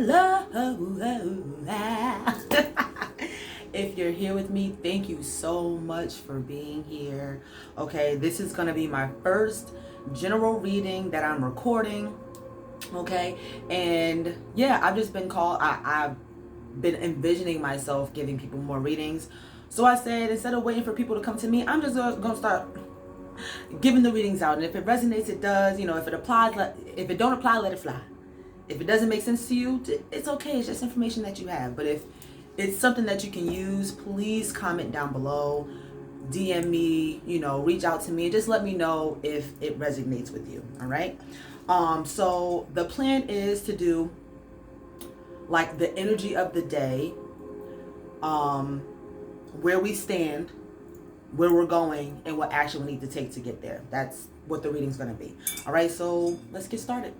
hello. If you're here with me, thank you so much for being here. Okay, this is going to be my first general reading that I'm recording. Okay, and yeah, I've just been called, I've been envisioning myself giving people more readings. So I said, instead of waiting for people to come to me, I'm just going to start giving the readings out. And if it resonates, it does. You know, if it applies, if it don't apply, let it fly. If it doesn't make sense to you, it's okay. It's just information that you have. But if it's something that you can use, please comment down below, DM me, you know, reach out to me. Just let me know if it resonates with you. All right. So the plan is to do like the energy of the day, where we stand, where we're going, and what action we need to take to get there. That's what the reading's going to be. All right. So let's get started.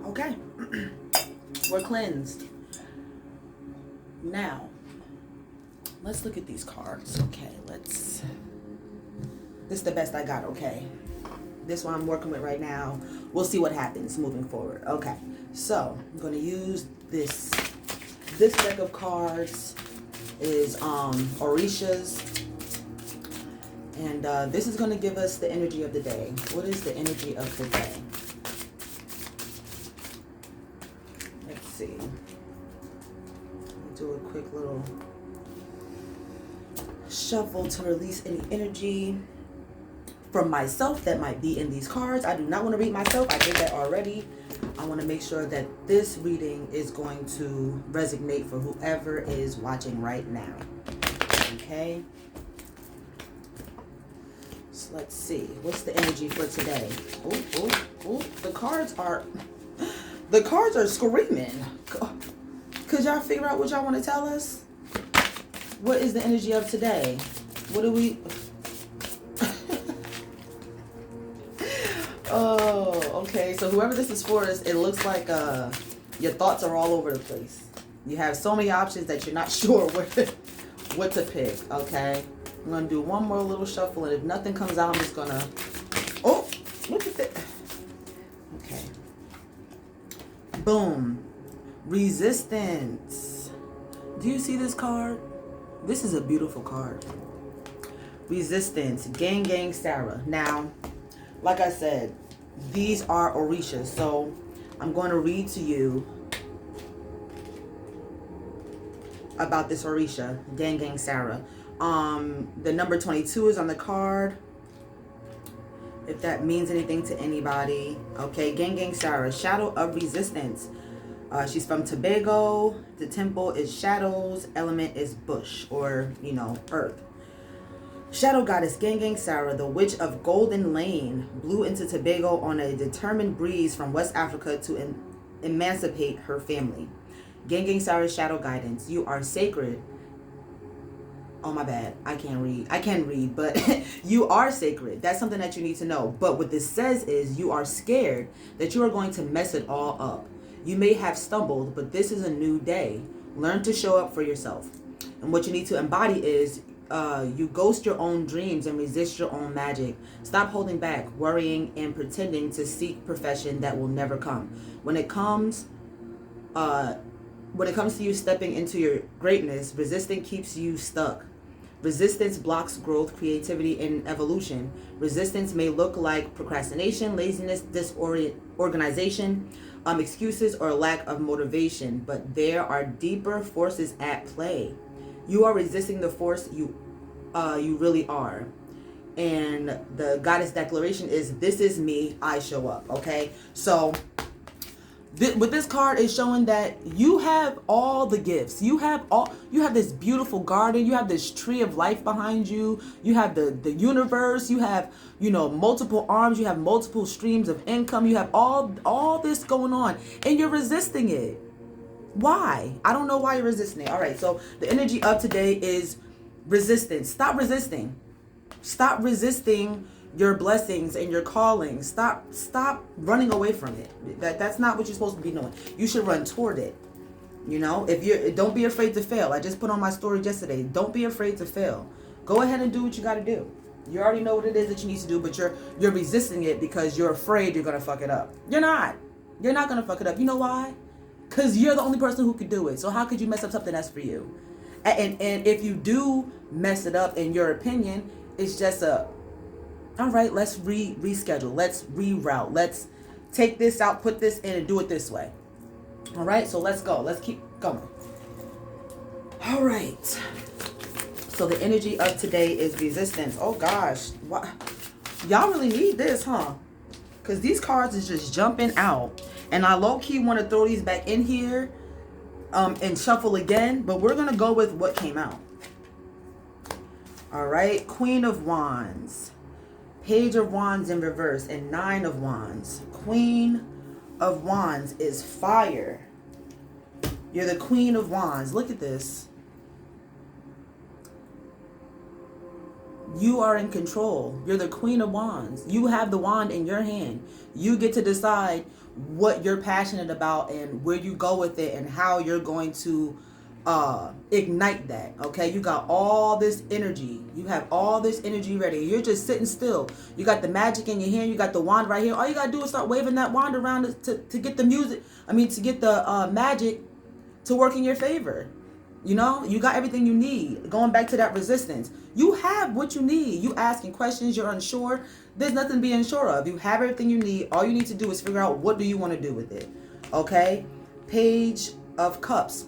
Okay, we're cleansed. Now, let's look at these cards. Okay, this is the best I got, okay? This one I'm working with right now. We'll see what happens moving forward. Okay, so I'm gonna use this deck of cards is Orishas. And this is gonna give us the energy of the day. What is the energy of the day? See, do a quick little shuffle to release any energy from myself that might be in these cards. I do not want to read myself. I did that already. I want to make sure that this reading is going to resonate for whoever is watching right now. Okay, so let's see, what's the energy for today? Oh, the cards are screaming. Could y'all figure out what y'all want to tell us? What is the energy of today? What do we... Oh, okay. So whoever this is for, it looks like your thoughts are all over the place. You have so many options that you're not sure what to pick, okay? I'm going to do one more little shuffle, and if nothing comes out, I'm just going to... Oh, look at that. Okay. Boom. Resistance. Do you see this card? This is a beautiful card. Resistance. Gang Sarah. Now, like I said, these are Orishas. So I'm going to read to you about this Orisha, Gang Sarah. The number 22 is on the card, if that means anything to anybody. Okay, Gang Sarah, shadow of resistance. She's from Tobago. The temple is shadows. Element is bush, or, you know, earth. Shadow goddess Gang Sarah, the witch of Golden Lane, blew into Tobago on a determined breeze from West Africa to emancipate her family. Gang Sarah's shadow guidance. You are sacred. Oh, my bad. I can't read. I can read, but you are sacred. That's something that you need to know. But what this says is you are scared that you are going to mess it all up. You may have stumbled, but this is a new day. Learn to show up for yourself. And what you need to embody is you ghost your own dreams and resist your own magic. Stop holding back, worrying, and pretending to seek perfection that will never come. When it comes to you stepping into your greatness, resistance keeps you stuck. Resistance blocks growth, creativity, and evolution. Resistance may look like procrastination, laziness, disorganization, excuses, or lack of motivation, but there are deeper forces at play. You are resisting the force you really are. And the goddess declaration is, this is me, I show up. Okay, so with this card is showing that you have all the gifts. You have this beautiful garden. You have this tree of life behind you. You have the universe. You have, you know, multiple arms. You have multiple streams of income. You have all this going on, and you're resisting it. Why? I don't know why you're resisting it. All right, so the energy of today is resistance. Stop resisting. Stop resisting your blessings and your callings. Stop running away from it. That's not what you're supposed to be doing. You should run toward it. You know, don't be afraid to fail. I just put on my story yesterday. Don't be afraid to fail. Go ahead and do what you got to do. You already know what it is that you need to do, but you're resisting it because you're afraid you're going to fuck it up. You're not. You're not going to fuck it up. You know why? Because you're the only person who could do it. So how could you mess up something that's for you? And if you do mess it up, in your opinion, it's just all right, let's reschedule. Let's reroute. Let's take this out, put this in, and do it this way. All right, so let's go. Let's keep going. All right. So the energy of today is resistance. Oh, gosh. What? Y'all really need this, huh? Because these cards is just jumping out. And I low-key want to throw these back in here and shuffle again. But we're going to go with what came out. All right. Queen of Wands. Page of Wands in reverse. And Nine of Wands. Queen of Wands is fire. You're the Queen of Wands. Look at this. You are in control. You're the Queen of Wands. You have the wand in your hand. You get to decide what you're passionate about and where you go with it and how you're going to ignite that. Okay, you got all this energy. You have all this energy ready. You're just sitting still. You got the magic in your hand. You got the wand right here. All you gotta do is start waving that wand around to get the music. To get the magic to work in your favor. You know, you got everything you need. Going back to that resistance, you have what you need. You asking questions, you're unsure. There's nothing to be unsure of. You have everything you need. All you need to do is figure out, what do you want to do with it? Okay. Page of Cups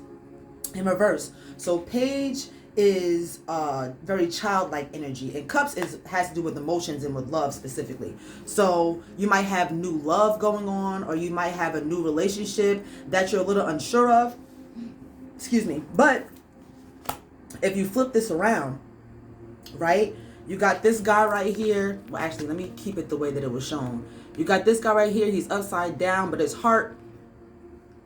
in reverse. So Page is very childlike energy, and Cups has to do with emotions and with love specifically. So you might have new love going on, or you might have a new relationship that you're a little unsure of. Excuse me. But if you flip this around, right, you got this guy right here. Well, actually, let me keep it the way that it was shown. You got this guy right here. He's upside down, but his heart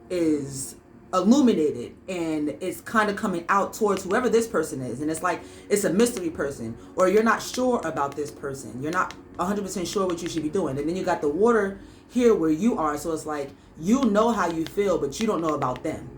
is illuminated, and it's kind of coming out towards whoever this person is. And it's like it's a mystery person, or you're not sure about this person. You're not 100% sure what you should be doing. And then you got the water here where you are. So it's like, you know how you feel, but you don't know about them.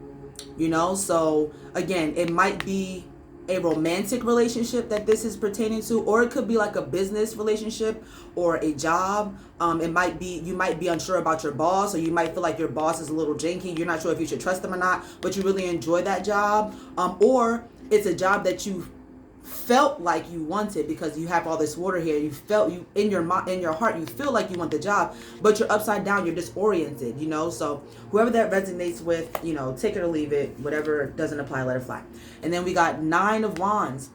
You know, so again, it might be a romantic relationship that this is pertaining to, or it could be like a business relationship or a job. It might be, you might be unsure about your boss, or you might feel like your boss is a little janky. You're not sure if you should trust them or not, but you really enjoy that job. Or it's a job that you felt like you wanted because you have all this water here. You felt, you in your heart, you feel like you want the job, but you're upside down, you're disoriented, you know. So whoever that resonates with, you know, take it or leave it. Whatever doesn't apply, let it fly. And then we got Nine of Wands.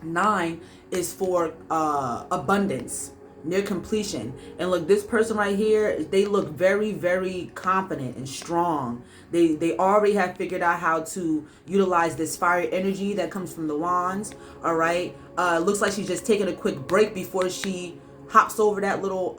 9 is for abundance, near completion. And look, this person right here, they look very, very confident and strong. They already have figured out how to utilize this fire energy that comes from the wands. All right. Looks like she's just taking a quick break before she hops over that little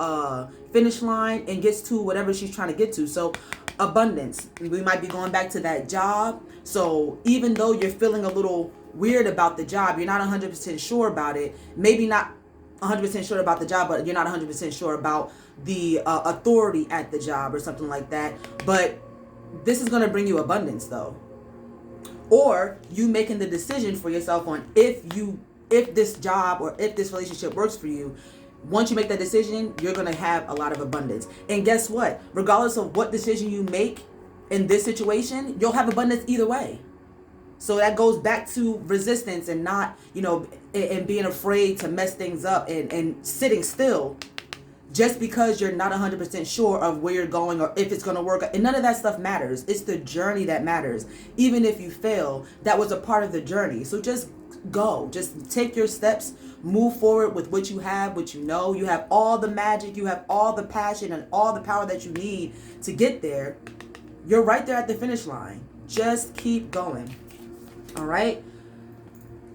finish line and gets to whatever she's trying to get to. So abundance, we might be going back to that job. So even though you're feeling a little weird about the job, you're not 100% sure about it. Maybe not 100% sure about the job, but you're not 100% sure about the authority at the job or something like that. But this is going to bring you abundance though. Or you making the decision for yourself on if this job or if this relationship works for you. Once you make that decision, you're going to have a lot of abundance. And guess what? Regardless of what decision you make in this situation, you'll have abundance either way. So that goes back to resistance and not, you know, and being afraid to mess things up and sitting still just because you're not 100% sure of where you're going or if it's going to work. And none of that stuff matters. It's the journey that matters. Even if you fail, that was a part of the journey. So just go. Just take your steps. Move forward with what you have, what you know. You have all the magic. You have all the passion and all the power that you need to get there. You're right there at the finish line. Just keep going. All right.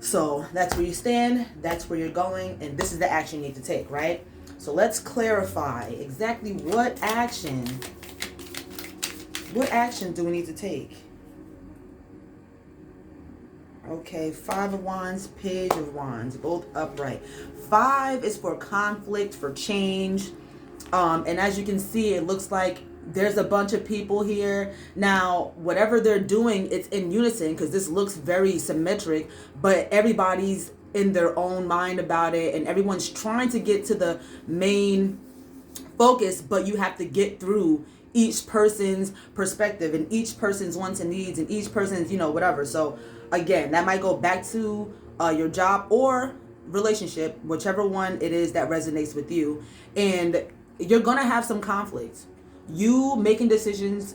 So that's where you stand. That's where you're going. And this is the action you need to take, right? So let's clarify exactly what action do we need to take? Okay, 5 of Wands, Page of Wands, both upright. 5 is for conflict, for change. And as you can see, it looks like there's a bunch of people here. Now, whatever they're doing, it's in unison because this looks very symmetric, but everybody's in their own mind about it, and everyone's trying to get to the main focus, but you have to get through each person's perspective and each person's wants and needs and each person's, whatever. So again, that might go back to your job or relationship, whichever one it is that resonates with you. And you're gonna have some conflicts. You making the decisions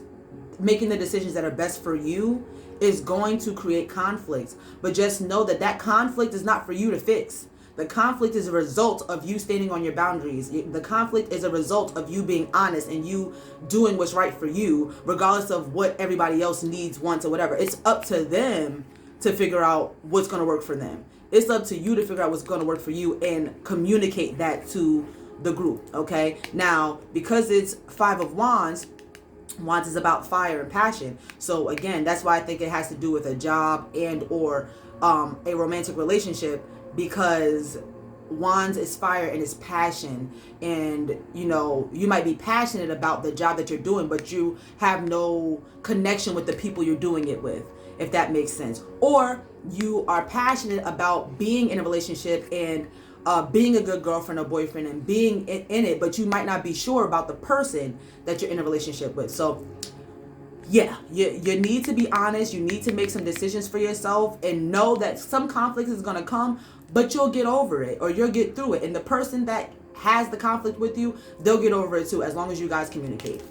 that are best for you is going to create conflicts, but just know that conflict is not for you to fix. The conflict is a result of you standing on your boundaries. The conflict is a result of you being honest and you doing what's right for you, regardless of what everybody else needs, wants, or whatever. It's up to them to figure out what's going to work for them. It's up to you to figure out what's going to work for you and communicate that to the group, okay? Now, because it's 5 of Wands, Wands is about fire and passion. So again, that's why I think it has to do with a job and or a romantic relationship, because Wands is fire and it's passion. And you might be passionate about the job that you're doing, but you have no connection with the people you're doing it with, if that makes sense. Or you are passionate about being in a relationship and being a good girlfriend or boyfriend and being in it, but you might not be sure about the person that you're in a relationship with. So yeah, you need to be honest. You need to make some decisions for yourself and know that some conflict is going to come, but you'll get over it or you'll get through it. And the person that has the conflict with you, they'll get over it too, as long as you guys communicate.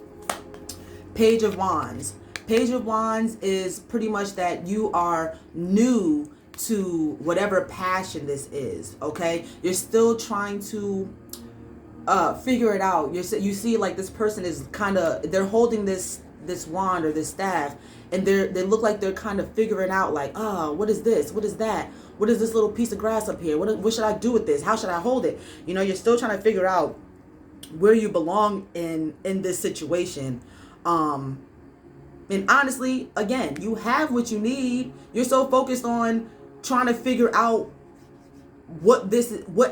Page of Wands. Page of Wands is pretty much that you are new to whatever passion this is, okay? You're still trying to figure it out. You see like this person is kind of, they're holding this wand or this staff, and they look like they're kind of figuring out like, what is this? What is that? What is this little piece of grass up here? What should I do with this? How should I hold it? You're still trying to figure out where you belong in this situation. And honestly, again, you have what you need. You're so focused on trying to figure out what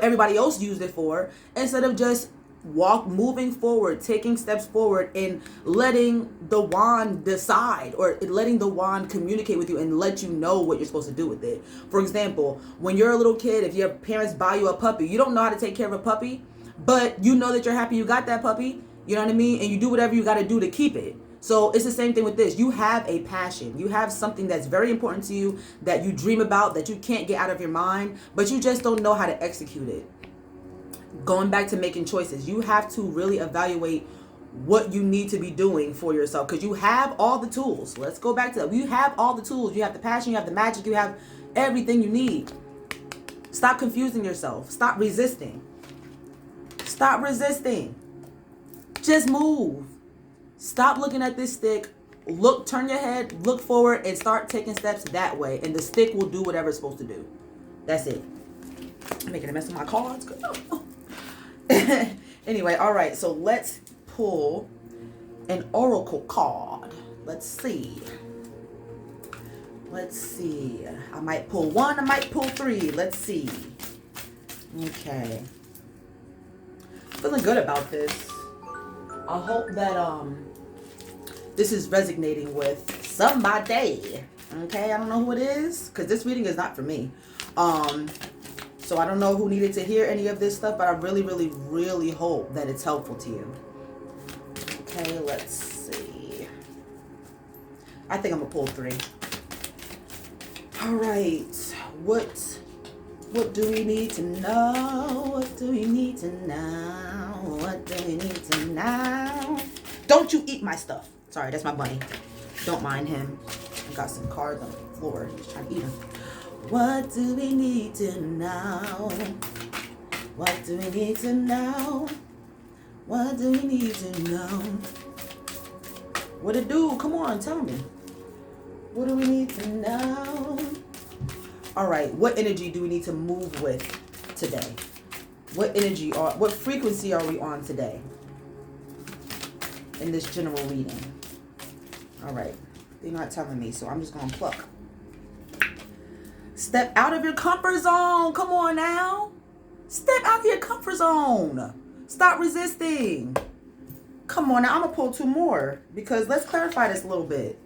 everybody else used it for, instead of just moving forward, taking steps forward, and letting the wand decide, or letting the wand communicate with you and let you know what you're supposed to do with it. For example, when you're a little kid, if your parents buy you a puppy, you don't know how to take care of a puppy, but you know that you're happy you got that puppy, you know what I mean? And you do whatever you got to do to keep it. So it's the same thing with this. You have a passion. You have something that's very important to you, that you dream about, that you can't get out of your mind, but you just don't know how to execute it. Going back to making choices, you have to really evaluate what you need to be doing for yourself, because you have all the tools. Let's go back to that. You have all the tools. You have the passion, you have the magic, you have everything you need. Stop confusing yourself. Stop resisting. Stop resisting. Just move. Stop looking at this stick. Turn your head, look forward, and start taking steps that way. And the stick will do whatever it's supposed to do. That's it. I'm making a mess of my cards. Anyway, all right. So let's pull an oracle card. Let's see. I might pull 1. I might pull 3. Let's see. Okay. Feeling good about this. I hope that this is resonating with somebody. Okay, I don't know who it is, because this reading is not for me. So I don't know who needed to hear any of this stuff, but I really, really, really hope that it's helpful to you. Okay, let's see. I think I'm gonna pull 3. All right. What do we need to know? What do we need to know? What do we need to know? Don't you eat my stuff. Sorry, that's my bunny. Don't mind him. I got some cards on the floor. He's trying to eat them. What do we need to know? What do we need to know? What do we need to know? What it do? Come on, tell me. What do we need to know? All right, what energy do we need to move with today? What frequency are we on today in this general reading? All right, they're not telling me, so I'm just gonna pluck. Step out of your comfort zone. Come on now. Step out of your comfort zone. Stop resisting. Come on now. I'm going to pull 2 more because let's clarify this a little bit.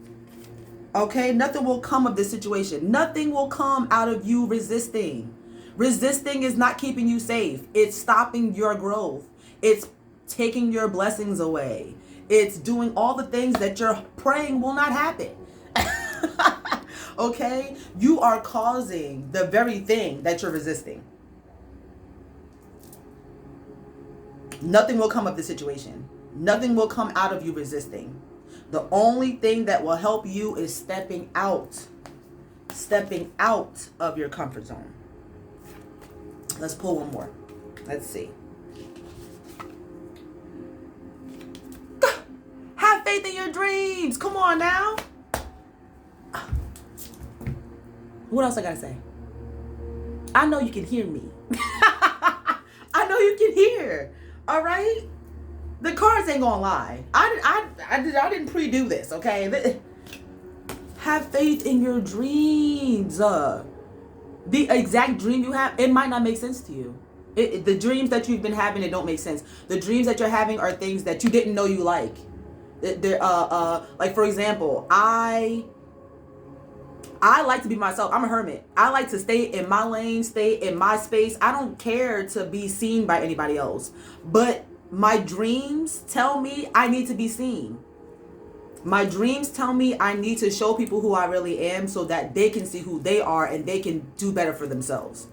Okay? Nothing will come of this situation. Nothing will come out of you resisting. Resisting is not keeping you safe. It's stopping your growth. It's taking your blessings away. It's doing all the things that you're praying will not happen. Okay? You are causing the very thing that you're resisting. Nothing will come of the situation. Nothing will come out of you resisting. The only thing that will help you is stepping out. Stepping out of your comfort zone. Let's pull one more. Let's see. Have faith in your dreams. Come on now. What else I gotta say? I know you can hear me. I know you can hear. All right? The cards ain't gonna lie. I didn't pre-do this, okay? Have faith in your dreams. The exact dream you have, it might not make sense to you. The dreams that you've been having, it don't make sense. The dreams that you're having are things that you didn't know you like. Like for example, I like to be myself. I'm a hermit. I like to stay in my lane, stay in my space. I don't care to be seen by anybody else. But my dreams tell me I need to be seen. My dreams tell me I need to show people who I really am so that they can see who they are and they can do better for themselves.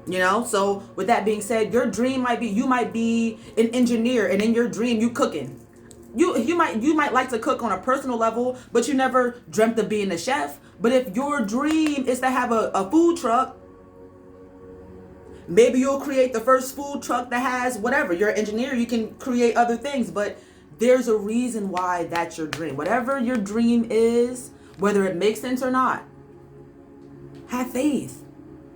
You know? So with that being said, your dream might be, you might be an engineer and in your dream you cooking. You might like to cook on a personal level, but you never dreamt of being a chef. But if your dream is to have a food truck, maybe you'll create the first food truck that has whatever. You're an engineer, you can create other things, but there's a reason why that's your dream. Whatever your dream is, whether it makes sense or not, have faith.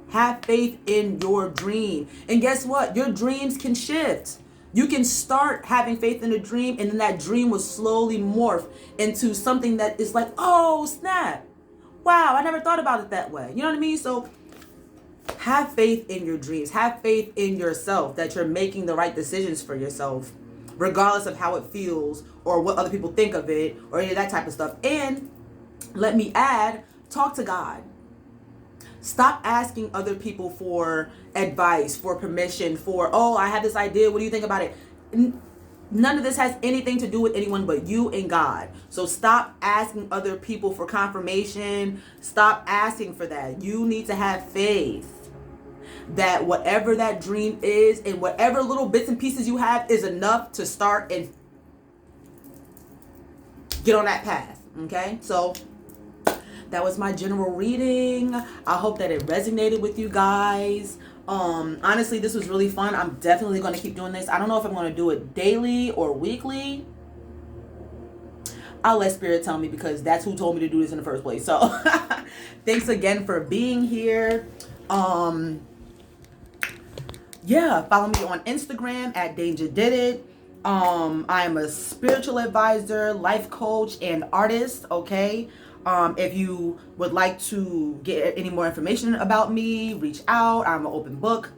Have faith in your dream. And guess what? Your dreams can shift. You can start having faith in a dream, and then that dream will slowly morph into something that is like, oh, snap. Wow, I never thought about it that way. You know what I mean? So have faith in your dreams. Have faith in yourself that you're making the right decisions for yourself, regardless of how it feels or what other people think of it or any of that type of stuff. And let me add, talk to God. Stop asking other people for advice, for permission, for, oh, I have this idea. What do you think about it? None of this has anything to do with anyone but you and God. So stop asking other people for confirmation. Stop asking for that. You need to have faith that whatever that dream is and whatever little bits and pieces you have is enough to start and get on that path. Okay? So that was my general reading. I hope that it resonated with you guys. Honestly, this was really fun. I'm definitely going to keep doing this. I don't know if I'm going to do it daily or weekly. I'll let Spirit tell me because that's who told me to do this in the first place. So thanks again for being here. Yeah, follow me on Instagram at DanjaDidIt. I am a spiritual advisor, life coach, and artist. Okay. If you would like to get any more information about me, reach out. I'm an open book.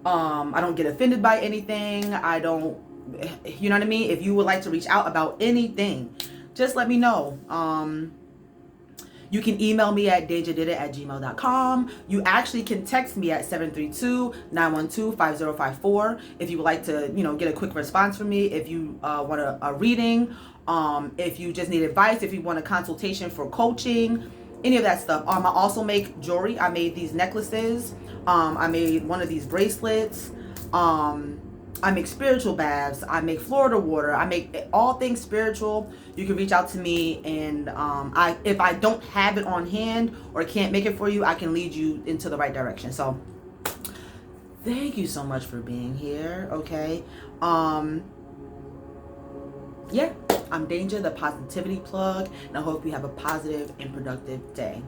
I don't get offended by anything. I don't, you know what I mean? If you would like to reach out about anything, just let me know. You can email me at DanjaTheMirror@gmail.com. You actually can text me at 732-912-5054 if you would like to, get a quick response from me. If you want a reading, if you just need advice, if you want a consultation for coaching, any of that stuff. I also make jewelry. I made these necklaces. I made one of these bracelets. I make spiritual baths. I make Florida water. I make all things spiritual. You can reach out to me, and if I don't have it on hand or can't make it for you, I can lead you into the right direction. So thank you so much for being here. Okay. Yeah, I'm Danja, the positivity plug, and I hope you have a positive and productive day.